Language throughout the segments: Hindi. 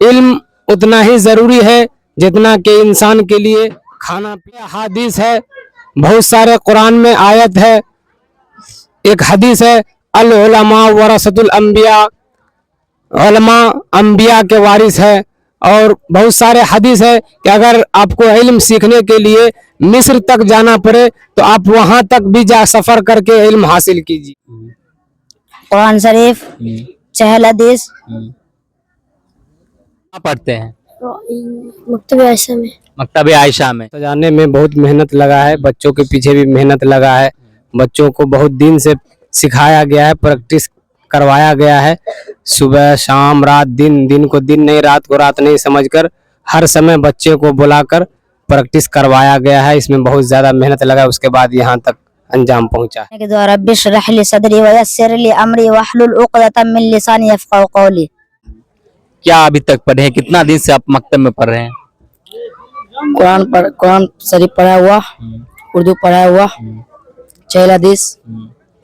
इल्म उतना ही ज़रूरी है जितना कि इंसान के लिए खाना पीना। हदीस है, बहुत सारे कुरान में आयत है। एक हदीस है, अल उलमा वरसतुल अंबिया, उलमा अंबिया के वारिस है। और बहुत सारे हदीस है कि अगर आपको इल्म सीखने के लिए मिस्र तक जाना पड़े तो आप वहां तक भी जा सफर करके इल्म हासिल कीजिए। कुरान शरीफ, चहल हदीस पढ़ते हैं मकतब आयशा में। मकतब आयशा में। सजाने में बहुत मेहनत लगा है, बच्चों के पीछे भी मेहनत लगा है। बच्चों को बहुत दिन से सिखाया गया है, प्रैक्टिस करवाया गया है। सुबह शाम रात, दिन को दिन नहीं, रात को रात नहीं समझकर हर समय बच्चे को बुलाकर प्रैक्टिस करवाया गया है। इसमें बहुत ज्यादा मेहनत लगा, उसके बाद यहाँ तक अंजाम पहुँचा है। के द्वारा बिश्रह ली सदरी व यस्सिर ली अमरी वहलुल उक़दतम मिन लिसानी यफ़क़हू क़ौली। क्या अभी तक पढ़े हैं? कितना दिन से आप मकतब में पढ़ रहे हैं? कुरान शरीफ पढ़ा हुआ, उर्दू पढ़ा हुआ, चहल हदीस,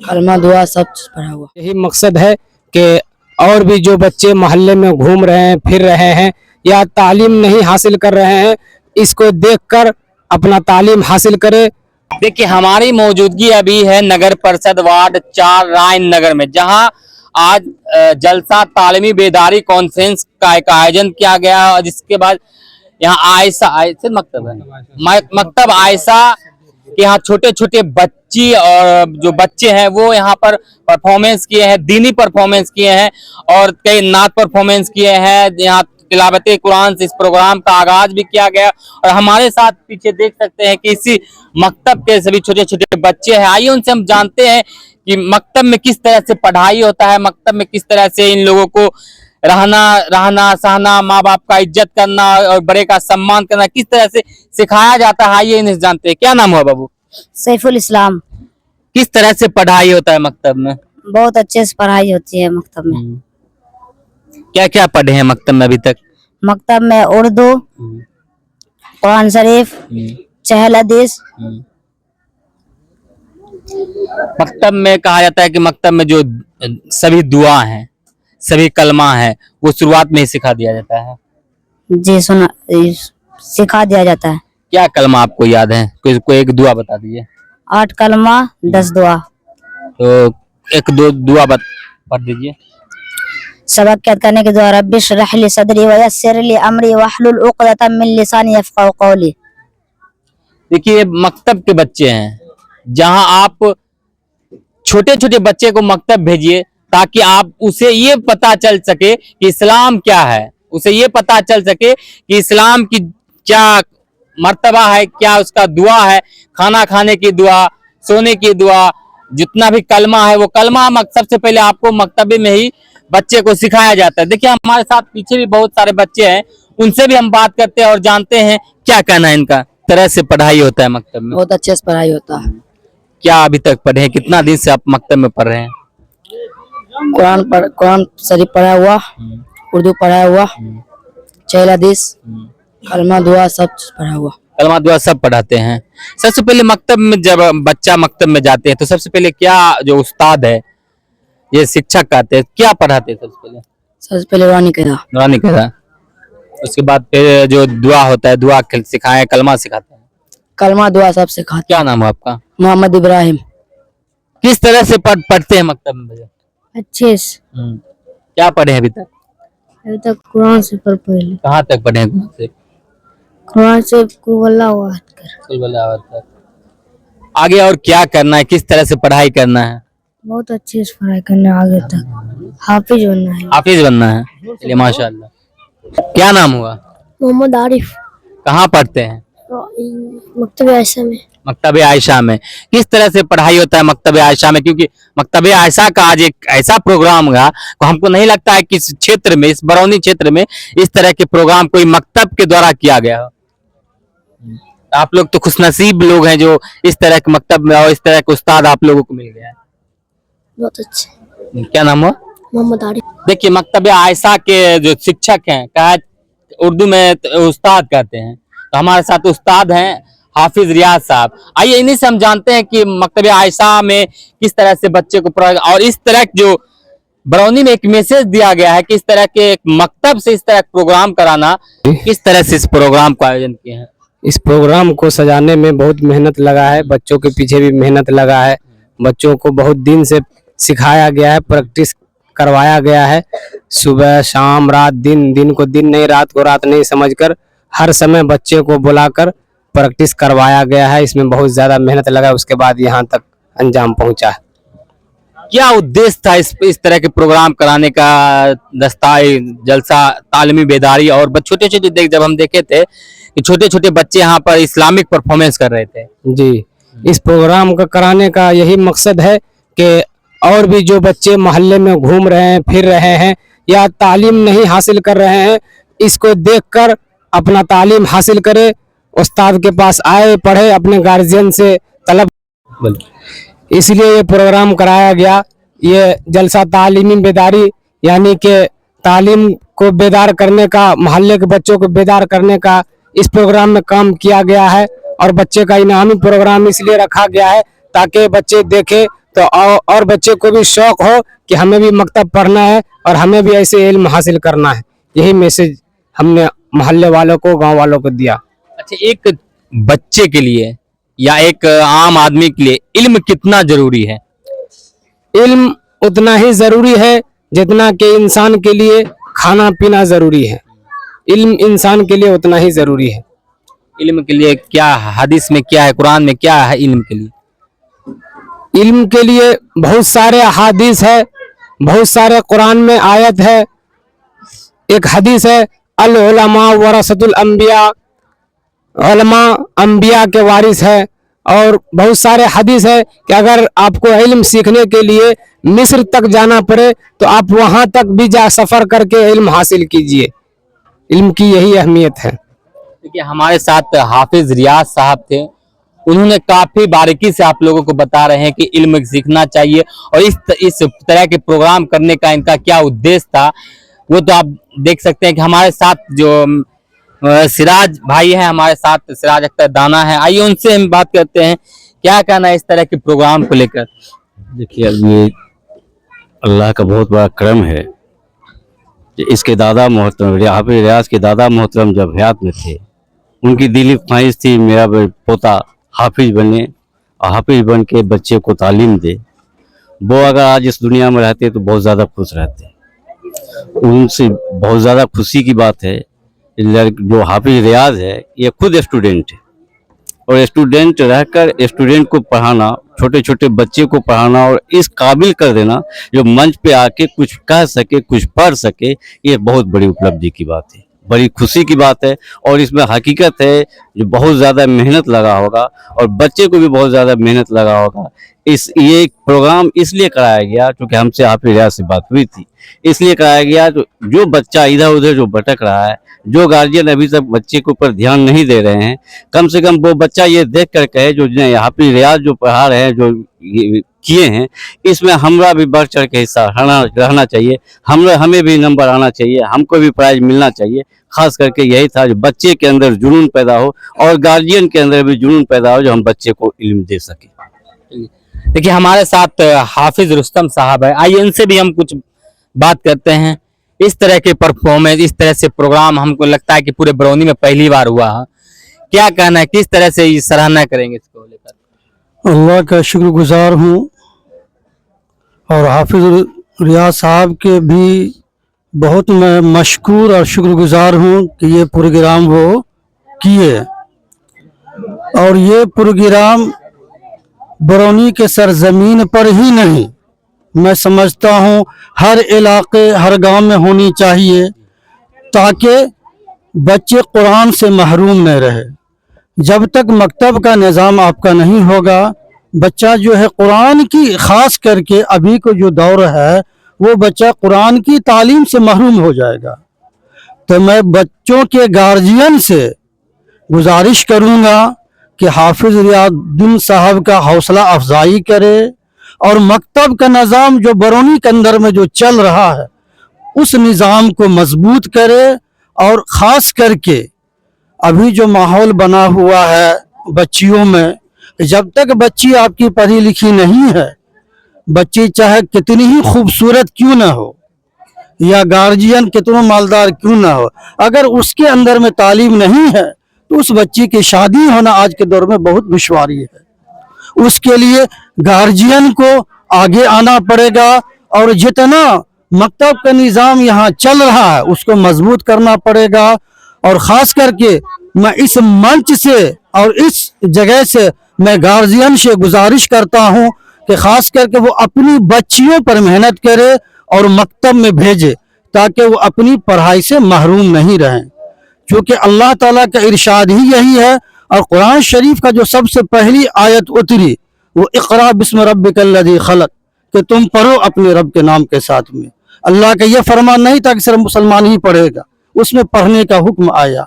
कलमा दुआ सब चीज पढ़ा हुआ। यही मकसद है कि और भी जो बच्चे मोहल्ले में घूम रहे हैं, फिर रहे हैं या तालीम नहीं हासिल कर रहे हैं, इसको देखकर अपना तालीम हासिल करे। देखिए, हमारी मौजूदगी अभी है नगर परिषद वार्ड 4 रायन नगर में, जहां आज जलसा तालीमी बेदारी कॉन्फ्रेंस का एक आयोजन किया गया। और जिसके बाद यहाँ आयशा मकतब है, मकतब आयशा के यहाँ छोटे छोटे बच्ची और जो बच्चे हैं वो यहाँ पर परफॉर्मेंस किए हैं, दीनी परफॉर्मेंस किए हैं और कई नात परफॉर्मेंस किए हैं। यहाँ तिलावत कुरान से इस प्रोग्राम का आगाज भी किया गया। और हमारे साथ पीछे देख सकते हैं कि इसी मकतब के सभी छोटे छोटे बच्चे हैं। आइए उनसे हम जानते हैं कि मकतब में किस तरह से पढ़ाई होता है, मकतब में किस तरह से इन लोगों को रहना सहना, माँ बाप का इज्जत करना और बड़े का सम्मान करना किस तरह से सिखाया जाता है। आइए इन्हें जानते हैं। क्या नाम हुआ बाबू? सैफुल इस्लाम। किस तरह से पढ़ाई होता है मकतब में? बहुत अच्छे से पढ़ाई होती है मकतब में। क्या क्या पढ़े हैं मकतब में अभी तक? मकतब में उर्दू, कुरान शरीफ, चहल हदीस। मकतब में कहा जाता है कि मकतब में जो सभी दुआ हैं, सभी कलमा है, वो शुरुआत में ही सिखा दिया जाता है। जी सुना, सिखा दिया जाता है। क्या कलमा आपको याद है? कोई एक दुआ बता दीजिए। 8 कलमा 10 दुआ। तो एक दो दुआ पढ़ दीजिए। सबक याद करने के द्वारा बिश्रह ली सदरी व यस्सिर ली अमरी वहलुल उक़दतम मिन लिसानी यफ़क़हू क़ौली। देखिए, मकतब के बच्चे हैं, जहां आप छोटे छोटे बच्चे को मकतब भेजिए ताकि आप उसे ये पता चल सके कि इस्लाम क्या है, उसे ये पता चल सके कि इस्लाम की क्या मर्तबा है, क्या उसका दुआ है, खाना खाने की दुआ, सोने की दुआ, जितना भी कलमा है वो कलमा सबसे पहले आपको मकतबे में ही बच्चे को सिखाया जाता है। देखिए, हमारे साथ पीछे भी बहुत सारे बच्चे हैं, उनसे भी हम बात करते हैं और जानते हैं क्या कहना है इनका। तरह से पढ़ाई होता है मकतब में? बहुत अच्छे से पढ़ाई होता है। क्या अभी तक पढ़े हैं? कितना दिन से आप मकतब में पढ़ रहे हैं? कुरान शरीफ पढ़ा हुआ, उर्दू पढ़ा हुआ, चहल हदीस, कलमा दुआ सब चीज पढ़ा हुआ। कलमा दुआ सब पढ़ाते हैं। सबसे पहले मकतब में जब बच्चा मकतब में जाते हैं तो सबसे पहले क्या जो उस्ताद है, ये शिक्षक कहते हैं, क्या पढ़ाते हैं? सबसे पहले नूरानी कहता। उसके बाद फिर जो दुआ होता है, दुआ सिखाए, कलमा सिखाते हैं। कलमा दुआ सब सिखाते। क्या नाम है आपका? मोहम्मद इब्राहिम। किस तरह से पढ़ते हैं मकतब में भैया? अच्छे से। क्या पढ़े हैं अभी तक? अभी तक कुरान से पहले। कहाँ तक पढ़े हैं? कुरान से कुल वल्लाहु अहद। आगे और क्या करना है? किस तरह से पढ़ाई करना है? बहुत अच्छे से पढ़ाई करना, आगे तक हाफिज बनना है। हाफिज बनना है। चलिए माशाल्लाह। क्या नाम हुआ? मोहम्मद आरिफ। कहाँ पढ़ते हैं? मकतब आयशा में। मकतब आयशा में। किस तरह से पढ़ाई होता है मकतब आयशा में? क्योंकि मकतब आयशा का आज एक ऐसा प्रोग्राम हुआ तो हमको नहीं लगता है कि इस क्षेत्र में, इस बरौनी क्षेत्र में इस तरह के प्रोग्राम कोई मकतब के द्वारा किया गया हो। आप लोग तो खुशनसीब लोग हैं जो इस तरह के मकतब में और इस तरह के उस्ताद आप लोगों को मिल गया है। बहुत अच्छे। क्या नाम हुआ? मोहम्मद आरिफ। देखिए, मकतब आयशा के जो शिक्षक हैं, कहा उर्दू में उस्ताद कहते हैं, तो हमारे साथ उस्ताद हैं हाफिज रियाज साहब। आइए इन्हीं से हम जानते हैं कि मकतब आयशा में किस तरह से बच्चे को पढ़ा और इस तरह जो बरौनी में एक मैसेज दिया गया है कि इस तरह के एक मकतब से इस तरह का प्रोग्राम कराना, किस तरह से इस प्रोग्राम का आयोजन किया है? इस प्रोग्राम को सजाने में बहुत मेहनत लगा है, बच्चों के पीछे भी मेहनत लगा है। बच्चों को बहुत दिन से सिखाया गया है, प्रैक्टिस करवाया गया है। सुबह शाम रात दिन, दिन को दिन नहीं, रात को रात नहीं समझकर हर समय बच्चे को बुलाकर प्रैक्टिस करवाया गया है। इसमें बहुत ज्यादा मेहनत लगा है, उसके बाद यहाँ तक अंजाम पहुंचा है। क्या उद्देश्य था इस तरह के प्रोग्राम कराने का? जलसा, तालीमी बेदारी और छोटे छोटे जब हम देखे थे कि छोटे छोटे बच्चे यहाँ पर इस्लामिक परफॉर्मेंस कर रहे थे। जी, इस प्रोग्राम का कराने का यही मकसद है कि और भी जो बच्चे मोहल्ले में घूम रहे हैं, फिर रहे हैं या तालीम नहीं हासिल कर रहे हैं, इसको देखकर अपना तालीम हासिल करे, उस्ताद के पास आए, पढ़े, अपने गार्जियन से तलब। इसलिए ये प्रोग्राम कराया गया। ये जलसा तालीमी बेदारी यानी कि तालीम को बेदार करने का, मोहल्ले के बच्चों को बेदार करने का इस प्रोग्राम में काम किया गया है। और बच्चे का इनामी प्रोग्राम इसलिए रखा गया है ताकि बच्चे देखे तो और बच्चे को भी शौक हो कि हमें भी मकतब पढ़ना है और हमें भी ऐसे इल्म हासिल करना है। यही मैसेज हमने मोहल्ले वालों को, गांव वालों को दिया। अच्छा, एक बच्चे के लिए या एक आम आदमी के लिए इल्म कितना जरूरी है? इल्म उतना ही जरूरी है जितना कि इंसान के लिए खाना पीना जरूरी है। इल्म इंसान के लिए उतना ही जरूरी है। इल्म के लिए क्या हदीस में क्या है, कुरान में क्या है इल्म के लिए? इल्म के लिए बहुत सारे अहादीस है, बहुत सारे कुरान में आयत है। एक हदीस है, अल उलमा वरसतुल अंबिया, उलमा अंबिया के वारिस है। और बहुत सारे हदीस है कि अगर आपको इल्म सीखने के लिए मिस्र तक जाना पड़े तो आप वहां तक भी जा सफर करके इल्म हासिल कीजिए। इल्म की यही अहमियत है। देखिए, हमारे साथ हाफिज रियाज साहब थे, उन्होंने काफी बारीकी से आप लोगों को बता रहे हैं कि इल्म सीखना चाहिए और इस तरह के प्रोग्राम करने का इनका क्या उद्देश्य था, वो तो आप देख सकते हैं। कि हमारे साथ जो सिराज भाई है, हमारे साथ सिराज अख्तर दाना है, आइए उनसे हम बात करते हैं क्या कहना है इस तरह के प्रोग्राम को लेकर। देखिए, अब ये अल्लाह का बहुत बड़ा करम है कि इसके दादा मोहतरम हाफिज रियाज के दादा मोहतरम जब हयात में थे, उनकी दिली ख्वाहिश थी मेरा पोता हाफिज बने और हाफिज बन के बच्चे को तालीम दे। वो अगर आज इस दुनिया में रहते तो बहुत ज़्यादा खुश रहते। उनसे बहुत ज़्यादा खुशी की बात है, जो हाफिज रियाज है ये खुद स्टूडेंट है और स्टूडेंट रहकर स्टूडेंट को पढ़ाना, छोटे छोटे बच्चे को पढ़ाना और इस काबिल कर देना जो मंच पे आके कुछ कह सके, कुछ पढ़ सके, ये बहुत बड़ी उपलब्धि की बात है, बड़ी खुशी की बात है। और इसमें हकीकत है जो बहुत ज़्यादा मेहनत लगा होगा और बच्चे को भी बहुत ज़्यादा मेहनत लगा होगा। ये प्रोग्राम इसलिए कराया गया क्योंकि हमसे हाफिज रियाज से बात हुई थी, इसलिए कराया गया। जो बच्चा इधर उधर जो भटक रहा है, जो गार्जियन अभी तक बच्चे के ऊपर ध्यान नहीं दे रहे हैं, कम से कम वो बच्चा ये देख कर कहे जो हाफिज रियाज जो पढ़ा रहे हैं, जो किए हैं, इसमें हमरा भी बढ़ चढ़ के हिस्सा रहना चाहिए, हमें भी नंबर आना चाहिए, हमको भी प्राइज मिलना चाहिए। खास करके यही था जो बच्चे के अंदर जुनून पैदा हो और गार्जियन के अंदर भी जुनून पैदा हो, जो हम बच्चे को इल्म दे सके। देखिए, हमारे साथ हाफिज रुस्तम साहब है, आइए इनसे भी हम कुछ बात करते हैं। इस तरह के परफॉर्मेंस, इस तरह से प्रोग्राम हमको लगता है कि पूरे बरौनी में पहली बार हुआ है। क्या कहना है, किस तरह से सराहना करेंगे इसको लेकर? अल्लाह का शुक्रगुजार हूँ और हाफिज रियाज साहब के भी बहुत मैं मशकूर और शुक्रगुजार हूँ कि ये प्रोग्राम वो किए। और ये प्रोग्राम बरौनी के सरजमीन पर ही नहीं, मैं समझता हूँ हर इलाके, हर गांव में होनी चाहिए ताकि बच्चे कुरान से महरूम न रहे। जब तक मकतब का निज़ाम आपका नहीं होगा, बच्चा जो है कुरान की, ख़ास करके अभी को जो दौर है, वो बच्चा कुरान की तालीम से महरूम हो जाएगा। तो मैं बच्चों के गार्जियन से गुजारिश करूँगा कि हाफिज रियाजुद्दीन साहब का हौसला अफजाई करे और मकतब का निज़ाम जो बरौनी के अंदर में जो चल रहा है, उस निज़ाम को मजबूत करे। और ख़ास करके अभी जो माहौल बना हुआ है बच्चियों में, जब तक बच्ची आपकी पढ़ी लिखी नहीं है बच्ची चाहे कितनी ही खूबसूरत क्यों ना हो या गार्जियन कितना मालदार क्यों ना हो, अगर उसके अंदर में तालीम नहीं है तो उस बच्ची की शादी होना आज के दौर में बहुत दुश्वारी है। उसके लिए गार्जियन को आगे आना पड़ेगा और जितना मकतब का निज़ाम यहाँ चल रहा है उसको मजबूत करना पड़ेगा। और ख़ास करके मैं इस मंच से और इस जगह से मैं गार्जियन से गुजारिश करता हूँ कि ख़ास करके वो अपनी बच्चियों पर मेहनत करे और मकतब में भेजे ताकि वो अपनी पढ़ाई से महरूम नहीं रहें, क्योंकि अल्लाह ताला का इरशाद ही यही है। और कुरान शरीफ का जो सबसे पहली आयत उतरी वो इक़रा बिस्म रब्बिकल्लज़ी खलक़, कि तुम पढ़ो अपने रब के नाम के साथ में। अल्लाह का यह फरमान नहीं था कि सिर्फ मुसलमान ही पढ़ेगा, उसमें पढ़ने का हुक्म आया।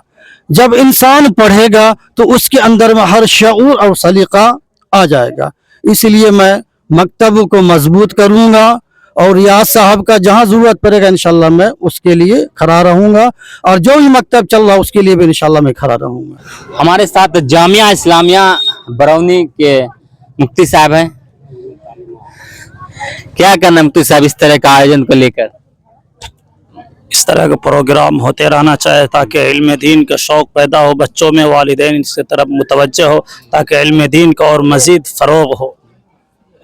जब इंसान पढ़ेगा तो उसके अंदर में हर शऊर और सलीका आ जाएगा। इसलिए मैं मकतब को मजबूत करूँगा और रियाज साहब का जहाँ ज़रूरत पड़ेगा इंशाल्लाह मैं उसके लिए खड़ा रहूँगा, और जो भी मकतब चल रहा है उसके लिए भी इंशाल्लाह मैं खड़ा रहूँगा। हमारे साथ जामिया इस्लामिया बरौनी के मुफ्ती साहब हैं। क्या कहना मुफ्ती साहब इस तरह का आयोजन को लेकर? इस तरह के प्रोग्राम होते रहना चाहिए ताकि इल्म दीन का शौक़ पैदा हो बच्चों में, वालिदैन इसकी तरफ मुतवज्जह हो ताकि इल्म दीन का और मज़ीद फ़रोग़ हो।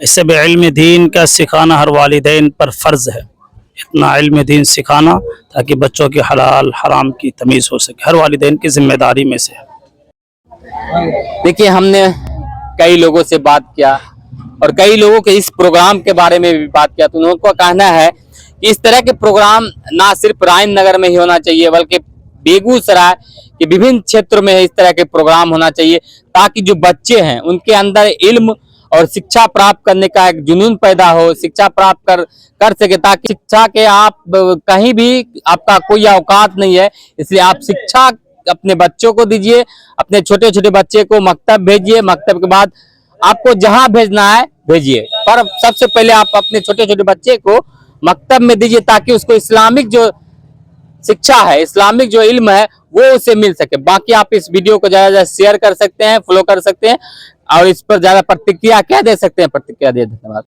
इससे भी इल्म दीन का सिखाना हर वालिदैन पर फ़र्ज़ है, इतना इल्म दीन सिखाना ताकि बच्चों की हलाल हराम की तमीज़ हो सके, हर वालिदैन की जिम्मेदारी में से है। देखिए, हमने कई लोगों से बात किया और कई लोगों के इस प्रोग्राम के बारे में भी बात किया, तो उनका कहना है कि इस तरह के प्रोग्राम ना सिर्फ रायन नगर में ही होना चाहिए बल्कि बेगूसराय के विभिन्न क्षेत्रों में इस तरह के प्रोग्राम होना चाहिए ताकि जो बच्चे हैं उनके अंदर इल्म और शिक्षा प्राप्त करने का एक जुनून पैदा हो, शिक्षा प्राप्त कर सके, ताकि शिक्षा के आप कहीं भी आपका कोई औकात नहीं है, इसलिए आप शिक्षा अपने बच्चों को दीजिए, अपने छोटे छोटे बच्चे को मकतब भेजिए, मकतब के बाद आपको जहां भेजना है भेजिए, पर सबसे पहले आप अपने छोटे छोटे बच्चे को मकतब में दीजिए ताकि उसको इस्लामिक जो शिक्षा है, इस्लामिक जो इल्म है वो उसे मिल सके। बाकी आप इस वीडियो को ज्यादा शेयर कर सकते हैं, फॉलो कर सकते हैं और इस पर ज्यादा प्रतिक्रिया क्या दे सकते हैं, प्रतिक्रिया दे। धन्यवाद।